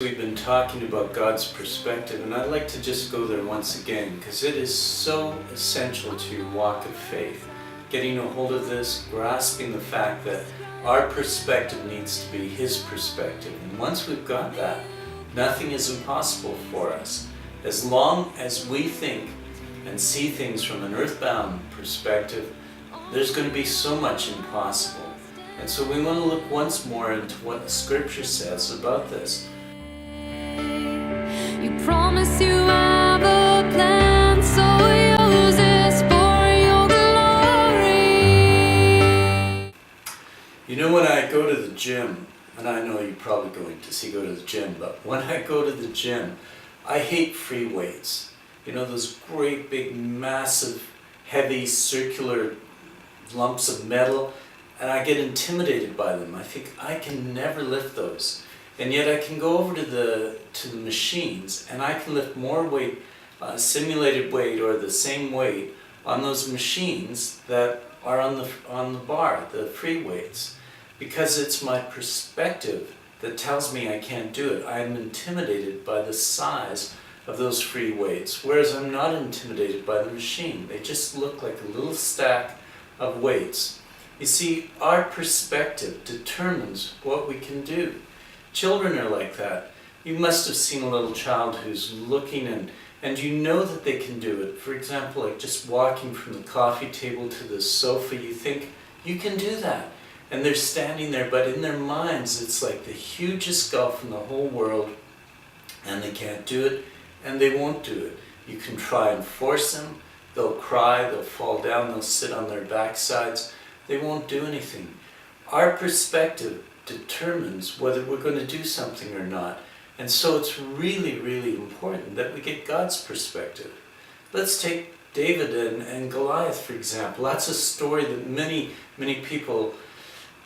We've been talking about God's perspective, and I'd like to just go there once again because it is so essential to your walk of faith. Getting a hold of this, grasping the fact that our perspective needs to be His perspective. And once we've got that, nothing is impossible for us. As long as we think and see things from an earthbound perspective, there's going to be so much impossible. And so we want to look once more into what the Scripture says about this. You promise you have a plan, so yours is for your glory. You know, when I go to the gym, and I know you're probably going to go to the gym, but when I go to the gym, I hate free weights. You know, those great big massive heavy circular lumps of metal, and I get intimidated by them. I think I can never lift those. And yet I can go over to the machines and I can lift more weight, simulated weight or the same weight on those machines that are on the bar, the free weights, because it's my perspective that tells me I can't do it. I am intimidated by the size of those free weights, whereas I'm not intimidated by the machine. They just look like a little stack of weights. You see, our perspective determines what we can do. Children are like that. You must have seen a little child who's looking and you know that they can do it. For example, like just walking from the coffee table to the sofa, you think, you can do that. And they're standing there, but in their minds it's like the hugest gulf in the whole world, and they can't do it, and they won't do it. You can try and force them. They'll cry, they'll fall down, they'll sit on their backsides. They won't do anything. Our perspective determines whether we're going to do something or not. And so it's really, really important that we get God's perspective. Let's take David and Goliath, for example. That's a story that many, many people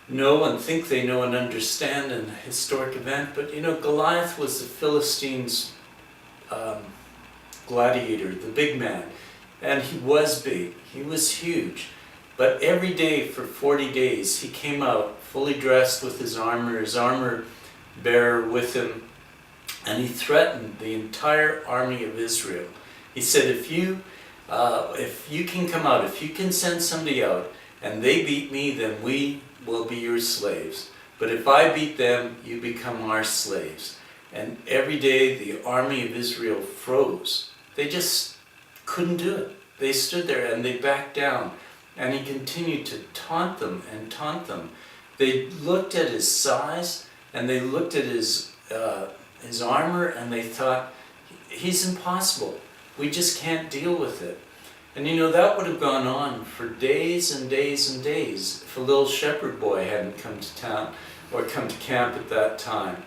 know and think they know and understand, an historic event. But you know, Goliath was the Philistines' gladiator, the big man. And he was big. He was huge. But every day for 40 days he came out fully dressed with his armor bearer with him, and he threatened the entire army of Israel. He said, if you can come out, if you can send somebody out and they beat me, then we will be your slaves. But if I beat them, you become our slaves. And every day the army of Israel froze. They just couldn't do it. They stood there and they backed down. And he continued to taunt them and taunt them. They looked at his size and they looked at his armor and they thought, he's impossible. We just can't deal with it. And you know, that would have gone on for days and days and days if a little shepherd boy hadn't come to town or come to camp at that time.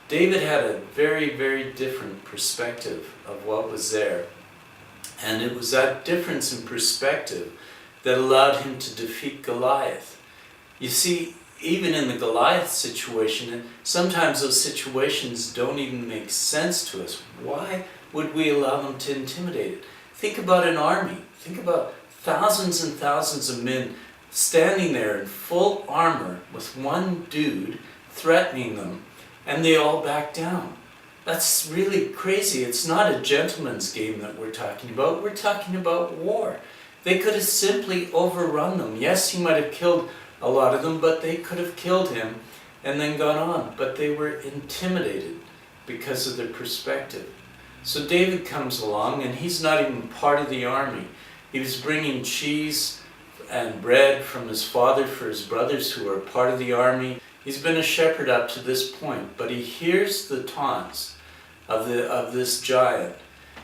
David had a very, very different perspective of what was there. And it was that difference in perspective that allowed him to defeat Goliath. You see, even in the Goliath situation, and sometimes those situations don't even make sense to us. Why would we allow them to intimidate it? Think about an army. Think about thousands and thousands of men standing there in full armor with one dude threatening them, and they all back down. That's really crazy. It's not a gentleman's game that we're talking about. We're talking about war. They could have simply overrun them. Yes, he might have killed a lot of them, but they could have killed him and then gone on. But they were intimidated because of their perspective. So David comes along, and he's not even part of the army. He was bringing cheese and bread from his father for his brothers who are part of the army. He's been a shepherd up to this point, but he hears the taunts of this giant,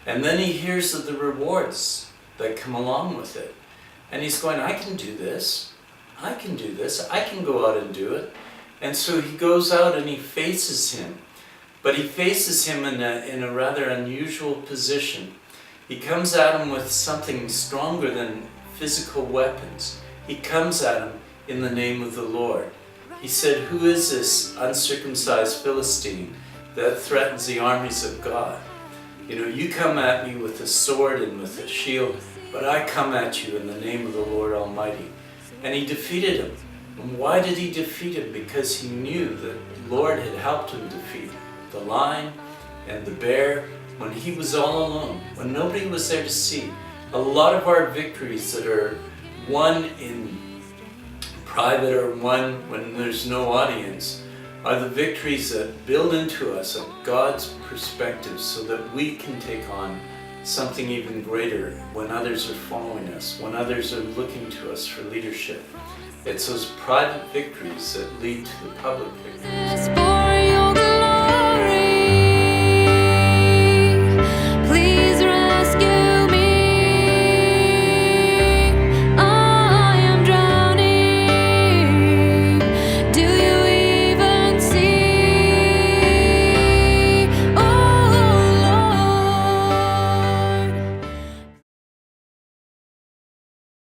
and then he hears of the rewards that come along with it. And he's going, I can do this. I can do this. I can go out and do it. And so he goes out and he faces him. But he faces him in a rather unusual position. He comes at him with something stronger than physical weapons. He comes at him in the name of the Lord. He said, who is this uncircumcised Philistine that threatens the armies of God? You know, you come at me with a sword and with a shield, but I come at you in the name of the Lord Almighty. And he defeated him. And why did he defeat him? Because he knew that the Lord had helped him defeat him. the lion and the bear, when he was all alone, when nobody was there to see. A lot of our victories that are won in private or won when there's no audience are the victories that build into us a God's perspective so that we can take on something even greater when others are following us, when others are looking to us for leadership. It's those private victories that lead to the public victories.